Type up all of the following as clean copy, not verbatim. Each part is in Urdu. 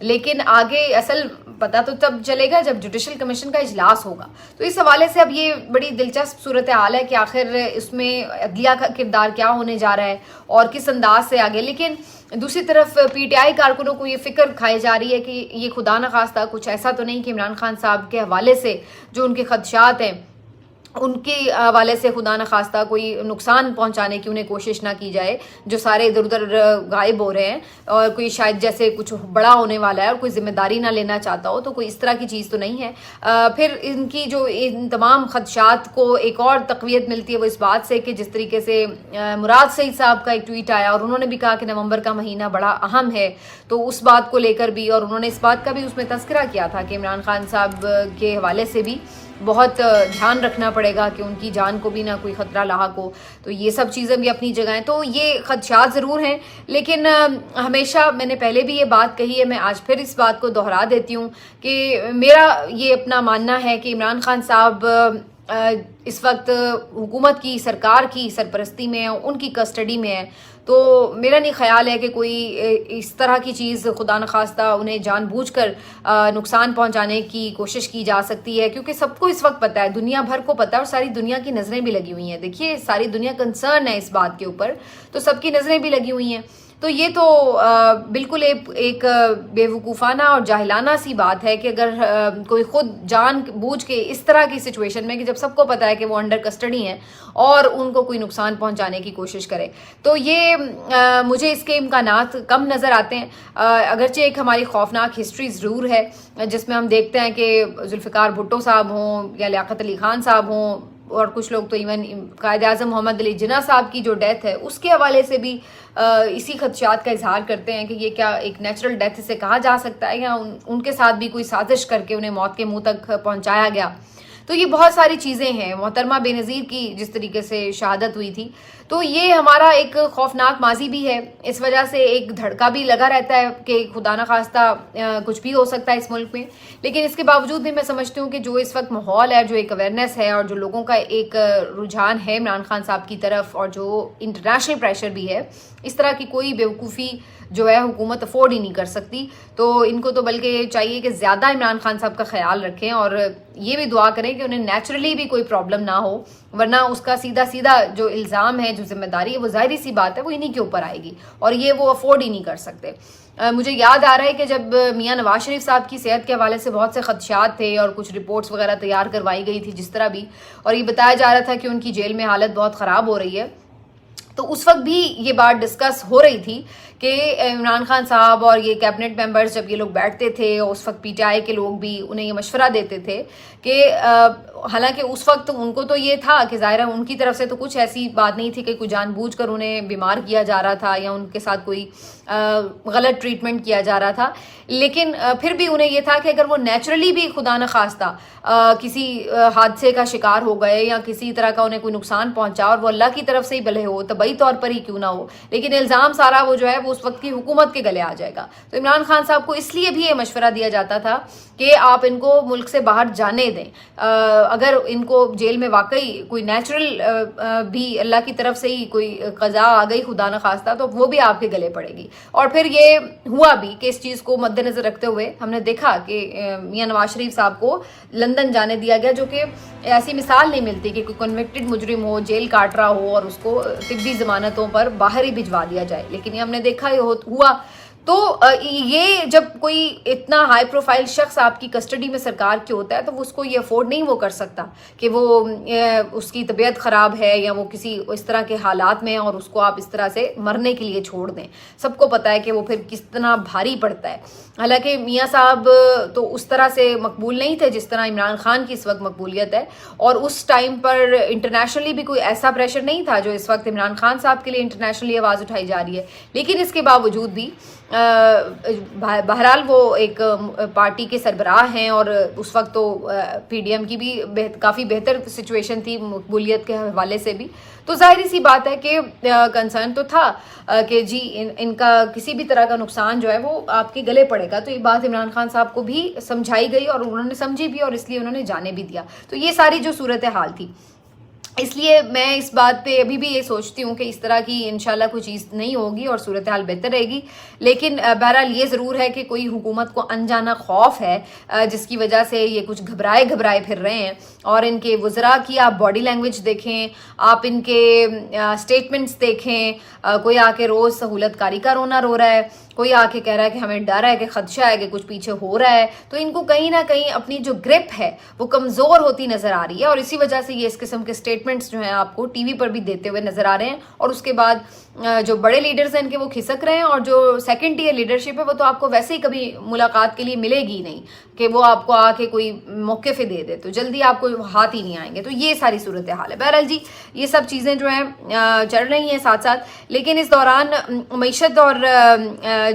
لیکن آگے اصل پتہ تو تب چلے گا جب جوڈیشل کمیشن کا اجلاس ہوگا. تو اس حوالے سے اب یہ بڑی دلچسپ صورتحال ہے کہ آخر اس میں عدلیہ کا کردار کیا ہونے جا رہا ہے اور کس انداز سے آگے. لیکن دوسری طرف پی ٹی آئی کارکنوں کو یہ فکر کھائی جا رہی ہے کہ یہ خدا نخواستہ کچھ ایسا تو نہیں کہ عمران خان صاحب کے حوالے سے جو ان کے خدشات ہیں ان کے حوالے سے خدا نخواستہ کوئی نقصان پہنچانے کی انہیں کوشش نہ کی جائے, جو سارے ادھر ادھر غائب ہو رہے ہیں, اور کوئی شاید جیسے کچھ بڑا ہونے والا ہے اور کوئی ذمہ داری نہ لینا چاہتا ہو, تو کوئی اس طرح کی چیز تو نہیں ہے. پھر ان کی جو ان تمام خدشات کو ایک اور تقویت ملتی ہے وہ اس بات سے کہ جس طریقے سے مراد سعید صاحب کا ایک ٹویٹ آیا اور انہوں نے بھی کہا کہ نومبر کا مہینہ بڑا اہم ہے, تو اس بات کو لے کر بھی, اور انہوں نے اس بات کا بھی اس میں تذکرہ کیا تھا کہ عمران خان صاحب کے حوالے سے بھی بہت دھیان رکھنا پڑے گا کہ ان کی جان کو بھی نہ کوئی خطرہ لاحق ہو. تو یہ سب چیزیں بھی اپنی جگہ ہیں. تو یہ خدشات ضرور ہیں, لیکن ہمیشہ میں نے پہلے بھی یہ بات کہی ہے, میں آج پھر اس بات کو دہرا دیتی ہوں کہ میرا یہ اپنا ماننا ہے کہ عمران خان صاحب اس وقت حکومت کی, سرکار کی سرپرستی میں ہے, ان کی کسٹڈی میں ہے. تو میرا نہیں خیال ہے کہ کوئی اس طرح کی چیز خدا نخواستہ انہیں جان بوجھ کر نقصان پہنچانے کی کوشش کی جا سکتی ہے, کیونکہ سب کو اس وقت پتہ ہے, دنیا بھر کو پتہ ہے, اور ساری دنیا کی نظریں بھی لگی ہوئی ہیں. دیکھیے ساری دنیا کنسرن ہے اس بات کے اوپر, تو سب کی نظریں بھی لگی ہوئی ہیں. تو یہ تو بالکل ایک بے وقوفانہ اور جاہلانہ سی بات ہے کہ اگر کوئی خود جان بوجھ کے اس طرح کی سچویشن میں کہ جب سب کو پتہ ہے کہ وہ انڈر کسٹڈی ہیں اور ان کو کوئی نقصان پہنچانے کی کوشش کرے, تو یہ مجھے اس کے امکانات کم نظر آتے ہیں. اگرچہ ایک ہماری خوفناک ہسٹری ضرور ہے جس میں ہم دیکھتے ہیں کہ ذوالفقار بھٹو صاحب ہوں یا لیاقت علی خان صاحب ہوں, اور کچھ لوگ تو ایون قائد اعظم محمد علی جناح صاحب کی جو ڈیتھ ہے اس کے حوالے سے بھی اسی خدشات کا اظہار کرتے ہیں کہ یہ کیا ایک نیچرل ڈیتھ سے کہا جا سکتا ہے یا ان کے ساتھ بھی کوئی سازش کر کے انہیں موت کے منہ تک پہنچایا گیا. تو یہ بہت ساری چیزیں ہیں. محترمہ بے نظیر کی جس طریقے سے شہادت ہوئی تھی, تو یہ ہمارا ایک خوفناک ماضی بھی ہے. اس وجہ سے ایک دھڑکا بھی لگا رہتا ہے کہ خدا نخواستہ کچھ بھی ہو سکتا ہے اس ملک میں. لیکن اس کے باوجود بھی میں سمجھتی ہوں کہ جو اس وقت ماحول ہے, جو ایک اویئرنیس ہے, اور جو لوگوں کا ایک رجحان ہے عمران خان صاحب کی طرف, اور جو انٹرنیشنل پریشر بھی ہے, اس طرح کی کوئی بیوقوفی جو ہے حکومت افورڈ ہی نہیں کر سکتی. تو ان کو تو بلکہ چاہیے کہ زیادہ عمران خان صاحب کا خیال رکھیں, اور یہ بھی دعا کریں کہ انہیں نیچرلی بھی کوئی پرابلم نہ ہو, ورنہ اس کا سیدھا جو الزام ہے, جو ذمہ داری ہے, وہ ظاہری سی بات ہے وہ انہی کے اوپر آئے گی, اور یہ وہ افورڈ ہی نہیں کر سکتے. مجھے یاد آ رہا ہے کہ جب میاں نواز شریف صاحب کی صحت کے حوالے سے بہت سے خدشات تھے اور کچھ رپورٹس وغیرہ تیار کروائی گئی تھی جس طرح بھی, اور یہ بتایا جا رہا تھا کہ ان کی جیل میں حالت بہت خراب ہو رہی ہے, تو اس وقت بھی یہ بات ڈسکس ہو رہی تھی کہ عمران خان صاحب اور یہ کیبنٹ ممبرز جب یہ لوگ بیٹھتے تھے, اس وقت پی ٹی آئی کے لوگ بھی انہیں یہ مشورہ دیتے تھے کہ حالانکہ اس وقت ان کو تو یہ تھا کہ ظاہر ہے ان کی طرف سے تو کچھ ایسی بات نہیں تھی کہ کوئی جان بوجھ کر انہیں بیمار کیا جا رہا تھا یا ان کے ساتھ کوئی غلط ٹریٹمنٹ کیا جا رہا تھا, لیکن پھر بھی انہیں یہ تھا کہ اگر وہ نیچرلی بھی خدا نخواستہ کسی حادثے کا شکار ہو گئے یا کسی طرح کا انہیں کوئی نقصان پہنچا, اور وہ اللہ کی طرف سے ہی بھلے ہو, طبعی طور پر ہی کیوں نہ ہو, لیکن الزام سارا وہ جو ہے وہ اس وقت کی حکومت کے گلے آ جائے گا. تو عمران خان صاحب کو اس لیے بھی یہ مشورہ دیا جاتا تھا کہ آپ ان کو ملک سے باہر جانے دیں. اگر ان کو جیل میں واقعی کوئی نیچرل بھی اللہ کی طرف سے ہی کوئی قضا آ گئی خدا نخواستہ, تو وہ بھی آپ کے گلے پڑے گی. اور پھر یہ ہوا بھی کہ اس چیز کو مد نظر رکھتے ہوئے ہم نے دیکھا کہ میاں نواز شریف صاحب کو لندن جانے دیا گیا, جو کہ ایسی مثال نہیں ملتی کہ کوئی کنوکٹڈ مجرم ہو, جیل کاٹ رہا ہو اور اس کو طبی ضمانتوں پر باہر ہی بھجوا دیا جائے. لیکن یہ ہم نے دیکھا یہ ہوا. تو یہ جب کوئی اتنا ہائی پروفائل شخص آپ کی کسٹڈی میں سرکار کے ہوتا ہے تو اس کو یہ افورڈ نہیں وہ کر سکتا کہ وہ اس کی طبیعت خراب ہے یا وہ کسی اس طرح کے حالات میں اور اس کو آپ اس طرح سے مرنے کے لیے چھوڑ دیں. سب کو پتہ ہے کہ وہ پھر کس طرح بھاری پڑتا ہے. حالانکہ میاں صاحب تو اس طرح سے مقبول نہیں تھے جس طرح عمران خان کی اس وقت مقبولیت ہے, اور اس ٹائم پر انٹرنیشنلی بھی کوئی ایسا پریشر نہیں تھا جو اس وقت عمران خان صاحب کے لیے انٹرنیشنلی آواز اٹھائی جا رہی ہے. لیکن اس کے باوجود بھی بہرحال وہ ایک پارٹی کے سربراہ ہیں, اور اس وقت تو پی ڈی ایم کی بھی کافی بہتر سچویشن تھی مقبولیت کے حوالے سے بھی. تو ظاہری سی بات ہے کہ کنسرن تو تھا کہ جی ان کا کسی بھی طرح کا نقصان جو ہے وہ آپ کے گلے پڑے گا. تو یہ بات عمران خان صاحب کو بھی سمجھائی گئی اور انہوں نے سمجھی بھی, اور اس لیے انہوں نے جانے بھی دیا. تو یہ ساری جو صورتحال تھی, اس لیے میں اس بات پہ ابھی بھی یہ سوچتی ہوں کہ اس طرح کی انشاءاللہ کوئی چیز نہیں ہوگی اور صورتحال بہتر رہے گی. لیکن بہرحال یہ ضرور ہے کہ کوئی حکومت کو انجانا خوف ہے جس کی وجہ سے یہ کچھ گھبرائے پھر رہے ہیں. اور ان کے وزراء کی آپ باڈی لینگویج دیکھیں, آپ ان کے سٹیٹمنٹس دیکھیں, کوئی آ کے روز سہولت کاری کا رونا رو رہا ہے, کوئی آ کے کہہ رہا ہے کہ ہمیں ڈر ہے کہ خدشہ ہے کہ کچھ پیچھے ہو رہا ہے. تو ان کو کہیں نہ کہیں اپنی جو گرپ ہے وہ کمزور ہوتی نظر آ رہی ہے, اور اسی وجہ سے یہ اس قسم کے سٹیٹمنٹس جو ہیں آپ کو ٹی وی پر بھی دیتے ہوئے نظر آ رہے ہیں. اور اس کے بعد جو بڑے لیڈرز ہیں ان کے وہ کھسک رہے ہیں, اور جو سیکنڈ ٹیئر لیڈرشپ ہے وہ تو آپ کو ویسے ہی کبھی ملاقات کے لیے ملے گی نہیں کہ وہ آپ کو آ کے کوئی موقف دے دے, تو جلدی آپ کو ہاتھ ہی نہیں آئیں گے. تو یہ ساری صورتحال ہے. بہرحال جی یہ سب چیزیں جو ہیں چل رہی ہیں ساتھ ساتھ, لیکن اس دوران معیشت اور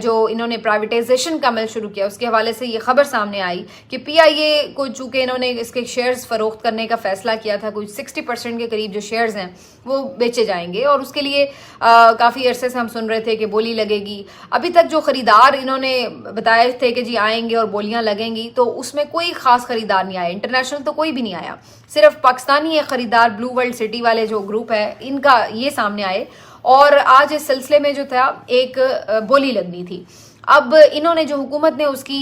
جو انہوں نے پرائیویٹائزیشن کا عمل شروع کیا اس کے حوالے سے یہ خبر سامنے آئی کہ پی آئی اے کو چونکہ انہوں نے اس کے شیئرز فروخت کرنے کا فیصلہ کیا تھا, کوئی 60% کے قریب جو شیئرز ہیں وہ بیچے جائیں گے, اور اس کے لیے کافی عرصے سے ہم سن رہے تھے کہ بولی لگے گی. ابھی تک جو خریدار انہوں نے بتایا تھے کہ جی آئیں گے اور بولیاں لگیں گی, تو اس میں کوئی خاص خریدار نہیں آیا, انٹرنیشنل تو کوئی بھی نہیں آیا, صرف پاکستانی ایک خریدار بلو ورلڈ سٹی والے جو گروپ ہے ان کا یہ سامنے آئے. اور آج اس سلسلے میں جو تھا ایک بولی لگنی تھی. اب انہوں نے جو حکومت نے اس کی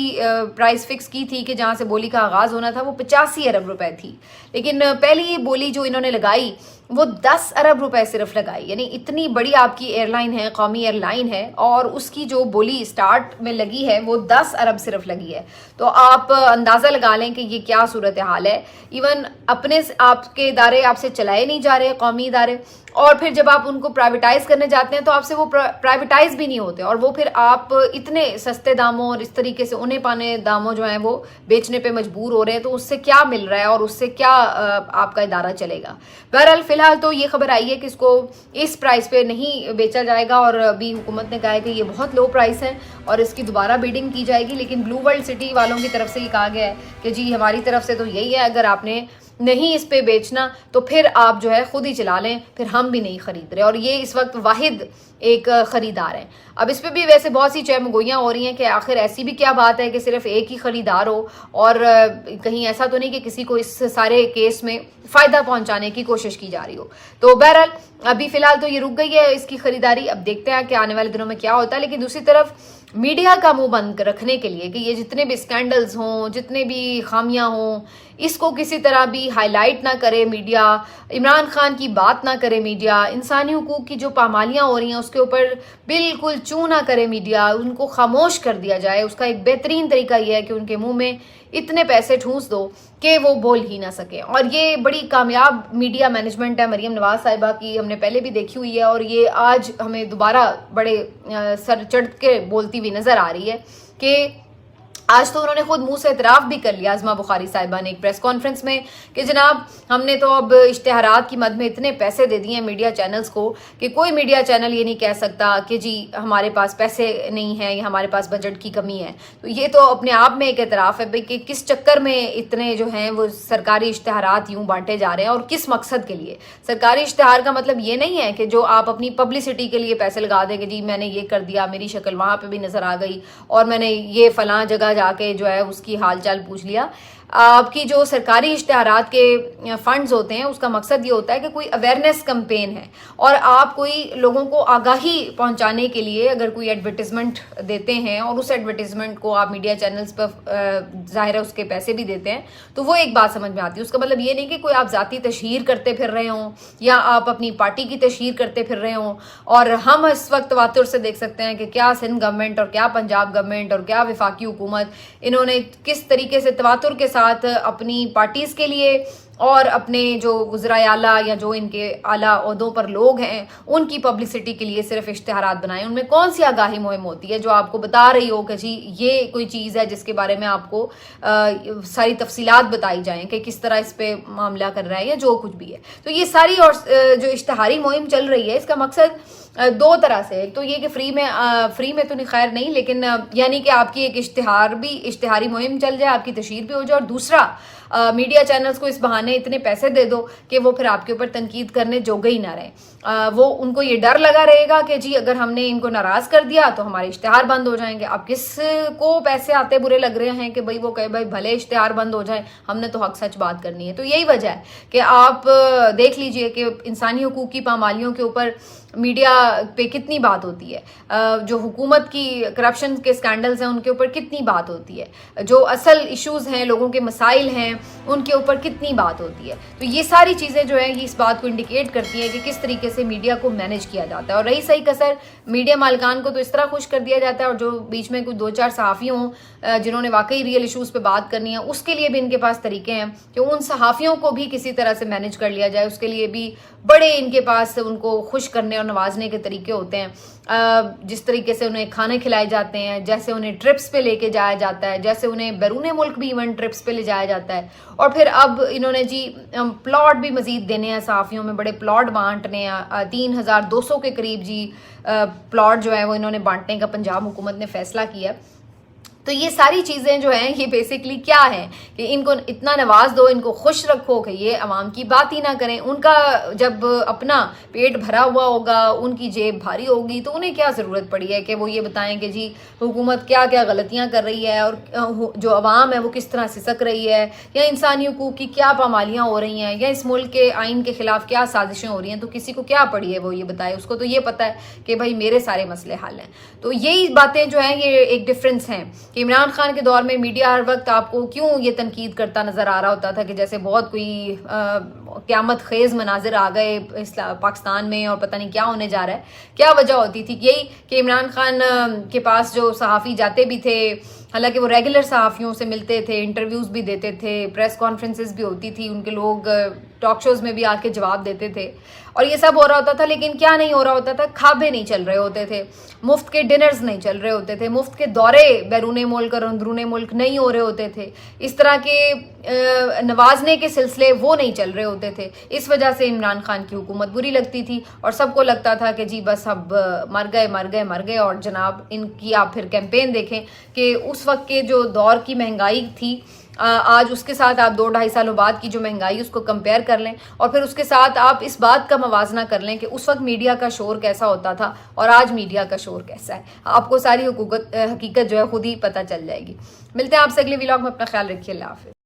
پرائز فکس کی تھی کہ جہاں سے بولی کا آغاز ہونا تھا وہ 85 ارب روپے تھی, لیکن پہلی بولی جو انہوں نے لگائی وہ 10 ارب روپے صرف لگائی. یعنی اتنی بڑی آپ کی ایئر لائن ہے, قومی ایئر لائن ہے, اور اس کی جو بولی سٹارٹ میں لگی ہے وہ 10 ارب صرف لگی ہے. تو آپ اندازہ لگا لیں کہ یہ کیا صورتحال ہے. ایون اپنے آپ کے ادارے آپ سے چلائے نہیں جا رہے, قومی ادارے, اور پھر جب آپ ان کو پرائیویٹائز کرنے جاتے ہیں تو آپ سے وہ پرائیویٹائز بھی نہیں ہوتے, اور وہ پھر آپ اتنے سستے داموں اور اس طریقے سے انہیں پانے داموں جو ہیں وہ بیچنے پہ مجبور ہو رہے ہیں. تو اس سے کیا مل رہا ہے اور اس سے کیا آپ کا ادارہ چلے گا. بہرحال فی الحال تو یہ خبر آئی ہے کہ اس کو اس پرائز پہ نہیں بیچا جائے گا, اور ابھی حکومت نے کہا ہے کہ یہ بہت لو پرائز ہے اور اس کی دوبارہ بیڈنگ کی جائے گی. لیکن بلو ورلڈ سٹی والوں کی طرف سے یہ کہا گیا ہے کہ جی ہماری طرف سے تو یہی ہے, اگر آپ نے نہیں اس پہ بیچنا تو پھر آپ جو ہے خود ہی چلا لیں, پھر ہم بھی نہیں خرید رہے. اور یہ اس وقت واحد ایک خریدار ہیں. اب اس پہ بھی ویسے بہت سی چہمگوئیاں ہو رہی ہیں کہ آخر ایسی بھی کیا بات ہے کہ صرف ایک ہی خریدار ہو, اور کہیں ایسا تو نہیں کہ کسی کو اس سارے کیس میں فائدہ پہنچانے کی کوشش کی جا رہی ہو. تو بہرحال ابھی فی الحال تو یہ رک گئی ہے اس کی خریداری. اب دیکھتے ہیں کہ آنے والے دنوں میں کیا ہوتا ہے. لیکن دوسری طرف میڈیا کا منہ بند رکھنے کے لیے کہ یہ جتنے بھی اسکینڈلز ہوں, جتنے بھی خامیاں ہوں, اس کو کسی طرح بھی ہائی لائٹ نہ کرے میڈیا, عمران خان کی بات نہ کرے میڈیا, انسانی حقوق کی جو پامالیاں ہو رہی ہیں اس کے اوپر بالکل چوں نہ کرے میڈیا, ان کو خاموش کر دیا جائے. اس کا ایک بہترین طریقہ یہ ہے کہ ان کے منہ میں اتنے پیسے ٹھونس دو کہ وہ بول ہی نہ سکیں. اور یہ بڑی کامیاب میڈیا مینجمنٹ ہے مریم نواز صاحبہ کی, ہم نے پہلے بھی دیکھی ہوئی ہے, اور یہ آج ہمیں دوبارہ بڑے سر چڑھ کے بولتی ہوئی نظر آ رہی ہے کہ آج تو انہوں نے خود منہ سے اعتراف بھی کر لیا ازما بخاری صاحبہ نے ایک پریس کانفرنس میں کہ جناب ہم نے تو اب اشتہارات کی مد میں اتنے پیسے دے دیے ہیں میڈیا چینلز کو کہ کوئی میڈیا چینل یہ نہیں کہہ سکتا کہ جی ہمارے پاس پیسے نہیں ہیں یا ہمارے پاس بجٹ کی کمی ہے. تو یہ تو اپنے آپ میں ایک اعتراف ہے کہ کس چکر میں اتنے جو ہیں وہ سرکاری اشتہارات یوں بانٹے جا رہے ہیں اور کس مقصد کے لیے. سرکاری اشتہار کا مطلب یہ نہیں ہے کہ جو آپ اپنی پبلسٹی کے لیے پیسے لگا دیں کہ جی میں نے یہ کر دیا, میری شکل وہاں پہ بھی نظر آ گئی, اور میں نے یہ فلاں جگہ جا کے جو ہے اس کی حال چال پوچھ لیا. آپ کی جو سرکاری اشتہارات کے فنڈز ہوتے ہیں اس کا مقصد یہ ہوتا ہے کہ کوئی اویئرنیس کمپین ہے, اور آپ کوئی لوگوں کو آگاہی پہنچانے کے لیے اگر کوئی ایڈورٹیزمنٹ دیتے ہیں اور اس ایڈورٹیزمنٹ کو آپ میڈیا چینلز پر ظاہر ہے اس کے پیسے بھی دیتے ہیں, تو وہ ایک بات سمجھ میں آتی ہے. اس کا مطلب یہ نہیں کہ کوئی آپ ذاتی تشہیر کرتے پھر رہے ہوں یا آپ اپنی پارٹی کی تشہیر کرتے پھر رہے ہوں. اور ہم اس وقت تواتر سے دیکھ سکتے ہیں کہ کیا سندھ گورنمنٹ اور کیا پنجاب گورنمنٹ اور کیا وفاقی حکومت انہوں نے کس طریقے سے تواتر کے ساتھ اپنی پارٹیز کے لیے اور اپنے جو وزرائے اعلیٰ یا جو ان کے اعلیٰ عہدوں پر لوگ ہیں ان کی پبلسٹی کے لیے صرف اشتہارات بنائیں. ان میں کون سی آگاہی مہم ہوتی ہے جو آپ کو بتا رہی ہو کہ جی یہ کوئی چیز ہے جس کے بارے میں آپ کو ساری تفصیلات بتائی جائیں کہ کس طرح اس پہ معاملہ کر رہا ہے یا جو کچھ بھی ہے. تو یہ ساری اور جو اشتہاری مہم چل رہی ہے اس کا مقصد دو طرح سے. ایک تو یہ کہ فری میں تو نہیں خیر نہیں، لیکن یعنی کہ آپ کی ایک اشتہاری مہم چل جائے، آپ کی تشہیر بھی ہو جائے، اور دوسرا میڈیا چینلز کو اس بہانے اتنے پیسے دے دو کہ وہ پھر آپ کے اوپر تنقید کرنے جوگے ہی نہ رہیں. وہ ان کو یہ ڈر لگا رہے گا کہ جی اگر ہم نے ان کو ناراض کر دیا تو ہمارے اشتہار بند ہو جائیں گے. اب کس کو پیسے آتے برے لگ رہے ہیں کہ بھائی وہ کہے بھائی بھلے اشتہار بند ہو جائیں، ہم نے تو حق سچ بات کرنی ہے. تو یہی وجہ ہے کہ آپ دیکھ لیجئے کہ انسانی حقوق کی پامالیوں کے اوپر میڈیا پہ کتنی بات ہوتی ہے، جو حکومت کی کرپشن کے سکینڈلز ہیں ان کے اوپر کتنی بات ہوتی ہے، جو اصل ایشوز ہیں، لوگوں کے مسائل ہیں، ان کے اوپر کتنی بات ہوتی ہے. تو یہ ساری چیزیں جو ہیں یہ اس بات کو انڈیکیٹ کرتی ہیں کہ کس طریقے سے میڈیا کو مینیج کیا جاتا ہے. اور رہی صحیح کسر، میڈیا مالکان کو تو اس طرح خوش کر دیا جاتا ہے، اور جو بیچ میں کوئی 2-4 صحافی ہوں جنہوں نے واقعی ریئل ایشوز پہ بات کرنی ہے، اس کے لیے بھی ان کے پاس طریقے ہیں کہ ان صحافیوں کو بھی کسی طرح سے مینیج کر لیا جائے. اس کے لیے بھی بڑے ان کے پاس ان کو خوش کرنے اور نوازنے کے طریقے ہوتے ہیں. جس طریقے سے انہیں کھانے کھلائے جاتے ہیں، جیسے انہیں ٹرپس پہ لے کے جایا جاتا ہے، جیسے انہیں بیرون ملک بھی ایون ٹرپس پہ لے جایا جاتا ہے. اور پھر اب انہوں نے جی پلاٹ بھی مزید دینے ہیں صحافیوں میں، بڑے پلاٹ بانٹنے ہیں، 3200 کے قریب جی پلاٹ جو ہے وہ انہوں نے بانٹنے کا پنجاب حکومت نے فیصلہ کیا. تو یہ ساری چیزیں جو ہیں یہ بیسکلی کیا ہیں کہ ان کو اتنا نواز دو، ان کو خوش رکھو کہ یہ عوام کی بات ہی نہ کریں. ان کا جب اپنا پیٹ بھرا ہوا ہوگا، ان کی جیب بھاری ہوگی، تو انہیں کیا ضرورت پڑی ہے کہ وہ یہ بتائیں کہ جی حکومت کیا کیا غلطیاں کر رہی ہے، اور جو عوام ہے وہ کس طرح سسک رہی ہے، یا انسانی حقوق کی کیا پامالیاں ہو رہی ہیں، یا اس ملک کے آئین کے خلاف کیا سازشیں ہو رہی ہیں. تو کسی کو کیا پڑی ہے وہ یہ بتائے، اس کو تو یہ پتہ ہے کہ بھائی میرے سارے مسئلے حل ہیں. تو یہی باتیں جو ہیں یہ ایک ڈفرینس ہیں کہ عمران خان کے دور میں میڈیا ہر وقت آپ کو کیوں یہ تنقید کرتا نظر آ رہا ہوتا تھا کہ جیسے بہت کوئی قیامت خیز مناظر آ گئے پاکستان میں اور پتہ نہیں کیا ہونے جا رہا ہے. کیا وجہ ہوتی تھی؟ یہی کہ عمران خان کے پاس جو صحافی جاتے بھی تھے، حالانکہ وہ ریگولر صحافیوں سے ملتے تھے، انٹرویوز بھی دیتے تھے، پریس کانفرنسز بھی ہوتی تھی، ان کے لوگ ٹاک شوز میں بھی آ کے جواب دیتے تھے، اور یہ سب ہو رہا ہوتا تھا. لیکن کیا نہیں ہو رہا ہوتا تھا؟ کھابے نہیں چل رہے ہوتے تھے، مفت کے ڈنرز نہیں چل رہے ہوتے تھے، مفت کے دورے بیرون ملک اور اندرون ملک نہیں ہو رہے ہوتے تھے، اس طرح کے نوازنے کے سلسلے وہ نہیں چل رہے ہوتے تھے. اس وجہ سے عمران خان کی حکومت بری لگتی تھی، اور سب کو لگتا تھا کہ جی بس اب مر گئے. اور جناب ان کی آپ پھر کیمپین دیکھیں کہ اس وقت کے جو دور کی مہنگائی تھی، آج اس کے ساتھ آپ 2-2.5 سالوں بعد کی جو مہنگائی اس کو کمپیئر کر لیں، اور پھر اس کے ساتھ آپ اس بات کا موازنہ کر لیں کہ اس وقت میڈیا کا شور کیسا ہوتا تھا اور آج میڈیا کا شور کیسا ہے. آپ کو ساری حقیقت جو ہے خود ہی پتہ چل جائے گی. ملتے ہیں آپ سے اگلے ولاگ میں. اپنا خیال رکھیے. اللہ حافظ.